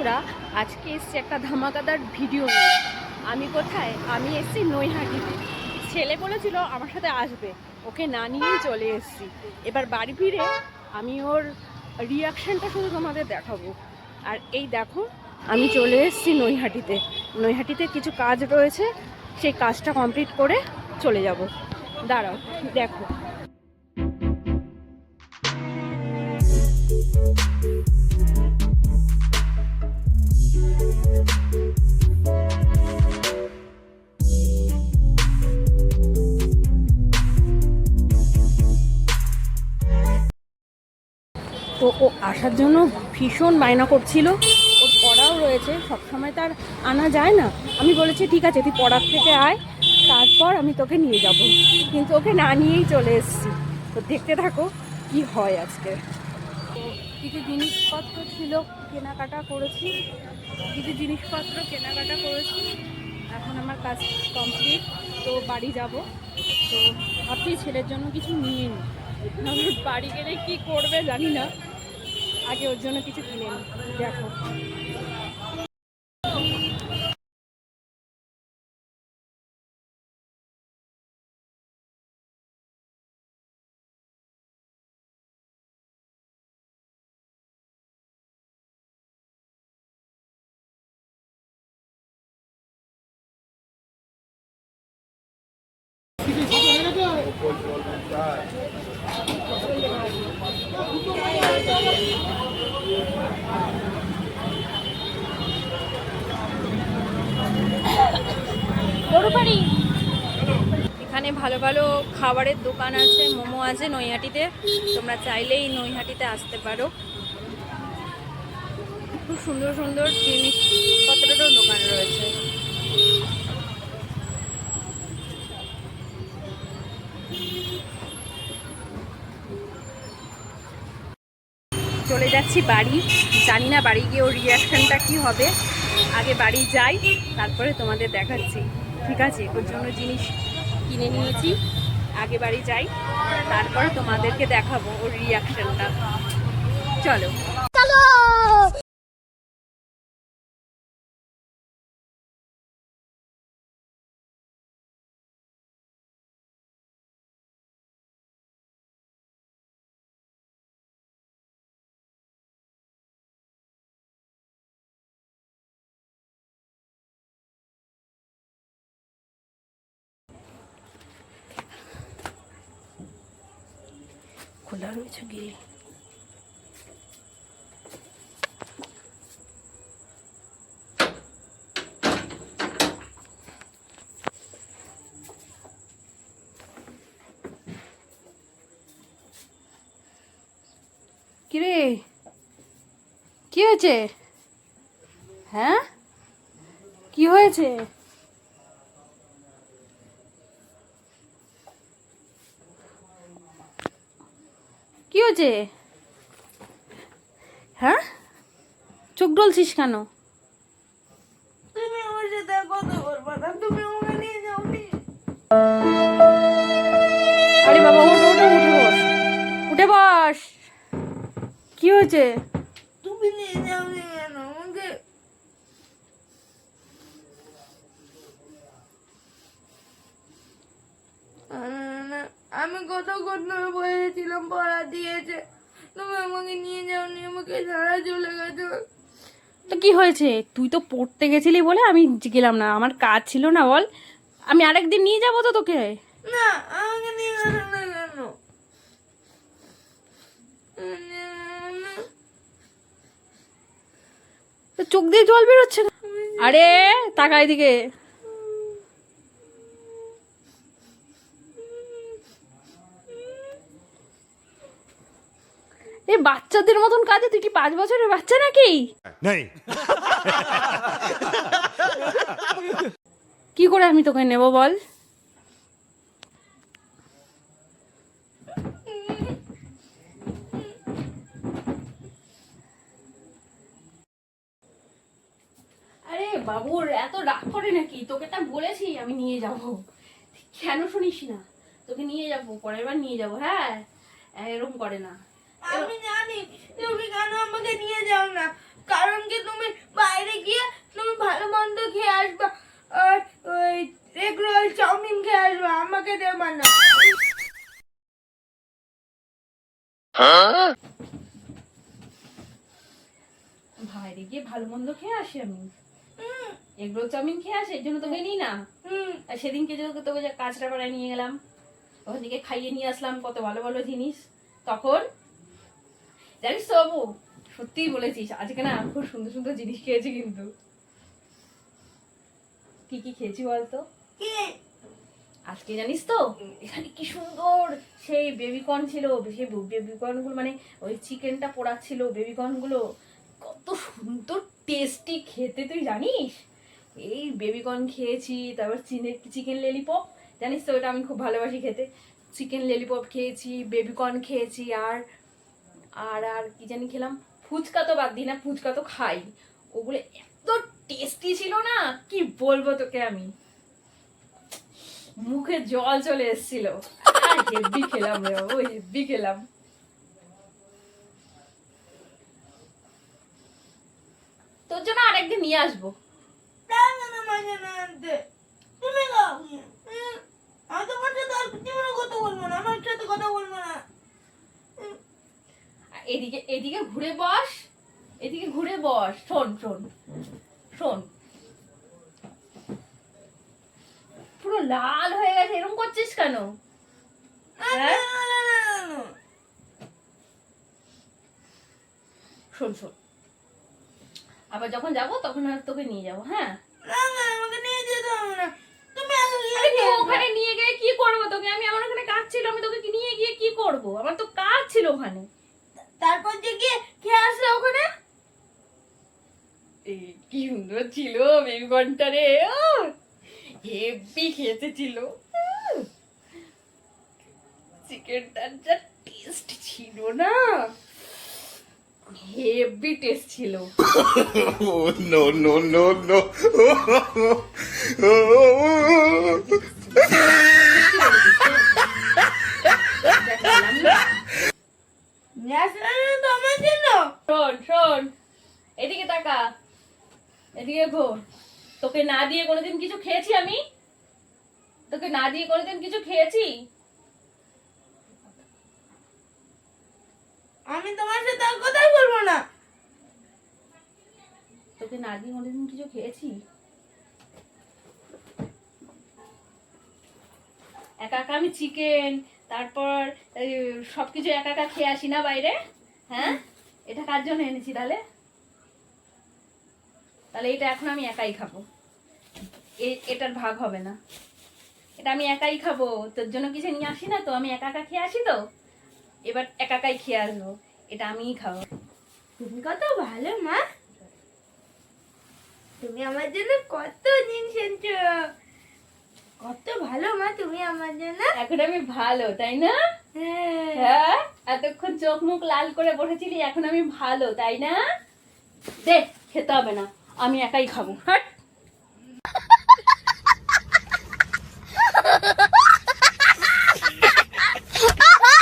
বন্ধুরা, আজকে এসছি একটা ধামাকাদার ভিডিও নিয়ে। আমি কোথায়? আমি এসছি নৈহাটিতে। ছেলে বলেছিল আমার সাথে আসবে, ওকে না নিয়েই চলে এসছি। এবার বাড়ি ফিরে আমি ওর রিয়াকশানটা শুধু তোমাদের দেখাবো। আর এই দেখো, আমি চলে এসছি নৈহাটিতে। নৈহাটিতে কিছু কাজ রয়েছে, সেই কাজটা কমপ্লিট করে চলে যাব। দাঁড়াও, দেখো। তো ও আসার জন্য ভীষণ বায়না করছিল। ওর পড়াও রয়েছে, সবসময় তার আনা যায় না। আমি বলেছি ঠিক আছে, তুই পড়ার থেকে আয়, তারপর আমি তোকে নিয়ে যাব। কিন্তু ওকে না নিয়েই চলে এসেছি। তো দেখতে থাকো কি হয় আজকে। তো কিছু জিনিসপত্র ছিল, কেনাকাটা করেছি। এখন আমার কাজ কমপ্লিট, তো বাড়ি যাব। তো ভাবছি ছেলের জন্য কিছু নিয়ে নিই। বাড়ি গেলে কি করবে জানি না, আগে ওর জন্য কিছু কিনে নিই। দেখো, গরুবাড়ি। এখানে ভালো ভালো খাবারের দোকান আছে, মোমো আছে নৈহাটিতে। তোমরা চাইলেই নৈহাটিতে আসতে পারো। খুব সুন্দর সুন্দর জিনিসপত্রেরও দোকান রয়েছে। চলে যাচ্ছি বাড়ি। জানি না বাড়ি গিয়ে ওর রিয়াকশানটা কী হবে। আগে বাড়ি যাই, তারপরে তোমাদের দেখাচ্ছি। ঠিক আছে, ওর জন্য জিনিস কিনে নিয়েছি। আগে বাড়ি যাই, তারপরে তোমাদেরকে দেখাবো ওর রিয়াকশানটা। চলো চলো। খোলা রয়েছে গিয়ে। কিরে, কি হয়েছে? হ্যাঁ, কি হয়েছে? কি হয়েছে? হ্যাঁ, চোখ ডলছিস কেন? তুমি আমার সাথে আর কথা বলবা না, তুমি আমাকে নিয়ে যাওনি। আরে বাবা, ওঠ ওঠ, উঠে বস, উঠে বস। কি হয়েছে? তুমি নিয়ে যাওনি কেন আমাকে? আমি কতক্ষণ ধরে বলেছিলাম পড়া দিয়েছে, তুমি আমাকে নিয়ে যাওনি, আমাকে ছাড়া চলে গেছো। তো কি হয়েছে? তুই তো পড়তে গেছিলি বলে আমি গেলাম না, আমার কাজ ছিল না বল। আমি আরেকদিন নিয়ে যাবো তো তোকে। না, আমাকে নিয়ে গেলো না কেন? তো চোখ দিয়ে জল বেরোচ্ছে না। আরে তাকা এদিকে। এই বাচ্চাদের মতন কাজে, তুই কি 5 বছরের বাচ্চা নাকি? কি করে আমি তোকে নেব বল? আরে বাবুর এত রাগ করে নাকি? তোকে তা বলেছি আমি নিয়ে যাব, কেন শুনিস না? তোকে নিয়ে যাব, পরের বার নিয়ে যাব। হ্যাঁ, এরকম করে না। আমি জানি তুমি কেন আমাকে নিয়ে যাও না, কারণ কি তুমি বাইরে গিয়ে ভালো মন্দ খেয়ে আসি আমি, এগরোল চাউমিন খেয়ে আসি, এর জন্য তোকে নিই না। আর সেদিনকে যে তোকে যে কাঁচরাপাড়ায় নিয়ে গেলাম, ওখান থেকে খাইয়ে নিয়ে আসলাম কত ভালো ভালো জিনিস, তখন জানিস তো বাবু, সত্যিই বলেছিস আজকে না খুব সুন্দর সুন্দর জিনিস খেয়েছি। কিন্তু কি কি খেয়েছি বলতো আজকে, জানিস তো এখানে কি সুন্দর সেই বেবিকর্ন ছিল, সেই বেবিকর্ন গুলো মানে ওই চিকেনটা পোড়াচ্ছিল, বেবিকর্ন গুলো কত সুন্দর টেস্টি খেতে, তুই জানিস? এই বেবিকর্ন খেয়েছি, তারপর চিকেন ললিপপ, জানিস তো ওটা আমি খুব ভালোবাসি খেতে। চিকেন ললিপপ খেয়েছি, বেবিকর্ন খেয়েছি, আর আর আর কি জানি খেলাম, ফুচকা তো বাদ দিই না, ফুচকা তো খাই। ওগুলো এত টেস্টি ছিল না, কি বলবো তোকে, আমি মুখে জল চলে এসেছিল। হেব্বি খেলাম রে বাবু, হেব্বি খেলাম। তোর জন্য আরেকদিন নিয়ে আসবো। তুমি খাও, আমি তোমার সাথে আর জীবনে কথা বলবো না, আমার সাথে কথা বলবো না। এদিকে এদিকে ঘুরে বস, এদিকে ঘুরে বস। শোন শোন শোন, পুরো লাল হয়ে গেছে, এরকম করছিস কেন? হ্যাঁ? শোন শোন, আবার যখন যাবো তখন আর তোকে নিয়ে যাবো। হ্যাঁ, আমাকে নিয়ে যেতে হবে না, তুমি আগে গিয়ে আরে তুই ওখানে নিয়ে গিয়ে কি করবো তোকে? আমি, আমার ওখানে কাজ ছিল, আমি তোকে নিয়ে গিয়ে কি করবো? আমার তো কাজ ছিল ওখানে। তারপর যে গিয়ে খেয়ে আসলে ওখানে। এই কি সুন্দর ছিল বেবিকর্নটা রে, হেভি খেতে ছিল। চিকেনটার যা টেস্ট ছিল না, হেভি টেস্ট ছিল। Oh, no, no, no, no. নিয়ে আসলে তো আমার জন্য। শোন শোন, এদিকে তাকা, এদিকে ঘোর। তোকে না দিয়ে কোনোদিন কিছু খেয়েছি আমি? তোকে না দিয়ে কোনোদিন কিছু খেয়েছি? আমি তোমার সাথে আর কথাই বলবো না। তোকে না দিয়ে কোনোদিন কিছু খেয়েছি? একা একা আমি চিকেন, তারপর সবকিছু একা একা খেয়ে আসি না বাইরে? হ্যাঁ, এটা কার জন্য এনেছি তাহলে? তাহলে এটা এখন আমি একাই খাবো, এটার ভাগ হবে না। এটা আমি একাই খাবো, তোর জন্য কিছু নিয়ে আসি না তো, আমি একা একা খেয়ে আসি তো, এবার একা একাই খেয়ে আসবো, এটা আমিই খাবো। তুমি কত ভালো মা, তুমি আমার জন্য কত জিনিস এনেছো, কত ভালো মা তুমি আমার জন্য। এখন আমি ভালো, তাই না? হ্যাঁ। হ্যাঁ, এতক্ষণ চোখ মুখ লাল করে বসেছিলি, এখন আমি ভালো, তাই না? দে, খেতে হবে না, আমি একাই খাবো। হাট।